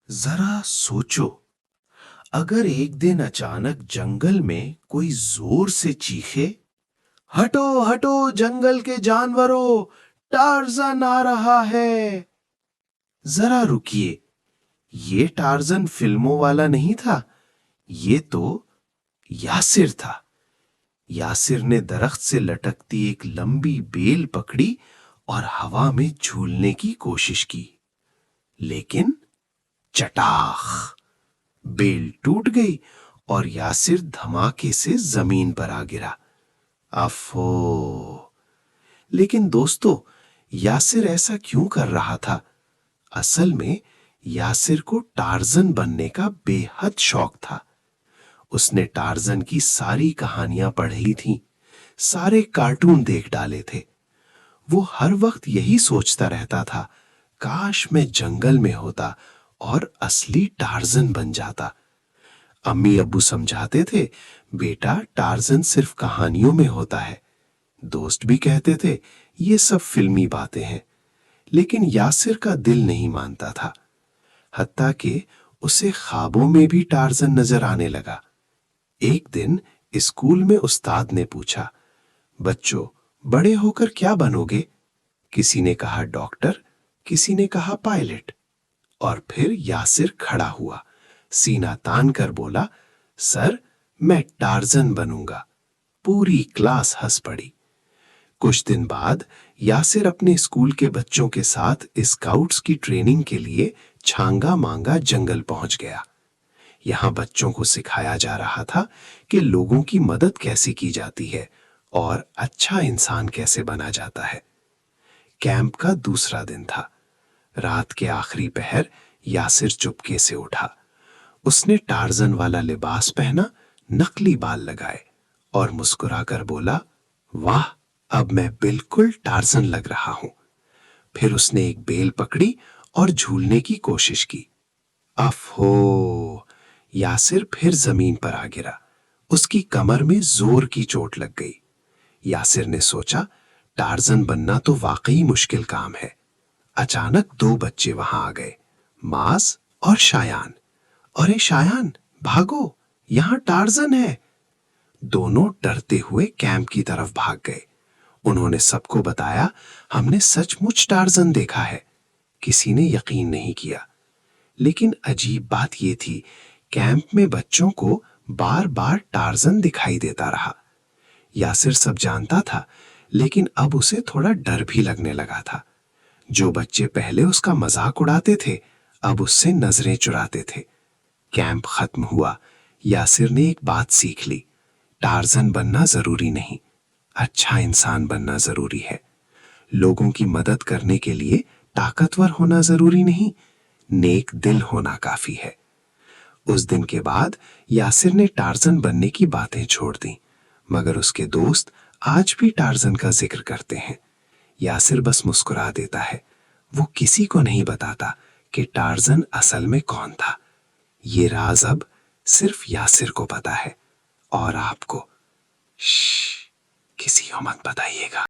ذرا سوچو، اگر ایک دن اچانک جنگل میں کوئی زور سے چیخے، ہٹو ہٹو جنگل کے جانوروں، ٹارزن آ رہا ہے! ذرا رکیے، یہ ٹارزن فلموں والا نہیں تھا، یہ تو یاسر تھا۔ یاسر نے درخت سے لٹکتی ایک لمبی بیل پکڑی اور ہوا میں جھولنے کی کوشش کی، لیکن چٹاخ! بیل ٹوٹ گئی اور یاسر دھماکے سے زمین پر آ گرا۔ افو! لیکن دوستو، یاسر ایسا کیوں کر رہا تھا؟ اصل میں یاسر کو ٹارزن بننے کا بے حد شوق تھا۔ اس نے ٹارزن کی ساری کہانیاں پڑھ لی تھیں، سارے کارٹون دیکھ ڈالے تھے۔ وہ ہر وقت یہی سوچتا رہتا تھا، کاش میں جنگل میں ہوتا اور اصلی ٹارزن بن جاتا۔ امی ابو سمجھاتے تھے، بیٹا ٹارزن صرف کہانیوں میں ہوتا ہے۔ دوست بھی کہتے تھے، یہ سب فلمی باتیں ہیں۔ لیکن یاسر کا دل نہیں مانتا تھا، حتیٰ کہ اسے خوابوں میں بھی ٹارزن نظر آنے لگا۔ ایک دن اسکول میں استاد نے پوچھا، بچوں بڑے ہو کر کیا بنو گے؟ کسی نے کہا ڈاکٹر، کسی نے کہا پائلٹ، اور پھر یاسر کھڑا ہوا، سینہ تان کر بولا، سر میں ٹارزن بنوں گا۔ پوری کلاس ہنس پڑی۔ کچھ دن بعد یاسر اپنے اسکول کے بچوں کے ساتھ اسکاؤٹس کی ٹریننگ کے لیے چھانگا مانگا جنگل پہنچ گیا۔ یہاں بچوں کو سکھایا جا رہا تھا کہ لوگوں کی مدد کیسے کی جاتی ہے اور اچھا انسان کیسے بنا جاتا ہے۔ کیمپ کا دوسرا دن تھا۔ رات کے آخری پہر یاسر چپکے سے اٹھا۔ اس نے ٹارزن والا لباس پہنا، نقلی بال لگائے اور مسکرا کر بولا، واہ اب میں بالکل ٹارزن لگ رہا ہوں۔ پھر اس نے ایک بیل پکڑی اور جھولنے کی کوشش کی۔ افو! یاسر پھر زمین پر آ گرا۔ اس کی کمر میں زور کی چوٹ لگ گئی۔ یاسر نے سوچا، ٹارزن بننا تو واقعی مشکل کام ہے۔ اچانک دو بچے وہاں آ گئے، معاذ اور شایان۔ ارے شایان، بھاگو، یہاں ٹارزن ہے! دونوں ڈرتے ہوئے کیمپ کی طرف بھاگ گئے۔ انہوں نے سب کو بتایا، ہم نے سچ مچ ٹارزن دیکھا ہے۔ کسی نے یقین نہیں کیا۔ لیکن عجیب بات یہ تھی، کیمپ میں بچوں کو بار بار ٹارزن دکھائی دیتا رہا۔ یاسر سب جانتا تھا، لیکن اب اسے تھوڑا ڈر بھی لگنے لگا تھا۔ جو بچے پہلے اس کا مذاق اڑاتے تھے، اب اس سے نظریں چراتے تھے۔ کیمپ ختم ہوا۔ یاسر نے ایک بات سیکھ لی، ٹارزن بننا ضروری نہیں، اچھا انسان بننا ضروری ہے۔ لوگوں کی مدد کرنے کے لیے طاقتور ہونا ضروری نہیں، نیک دل ہونا کافی ہے۔ اس دن کے بعد یاسر نے ٹارزن بننے کی باتیں چھوڑ دیں، مگر اس کے دوست آج بھی ٹارزن کا ذکر کرتے ہیں۔ یاسر بس مسکرا دیتا ہے، وہ کسی کو نہیں بتاتا کہ ٹارزن اصل میں کون تھا۔ یہ راز اب صرف یاسر کو پتا ہے، اور آپ کو کسی کو مت بتائیے گا۔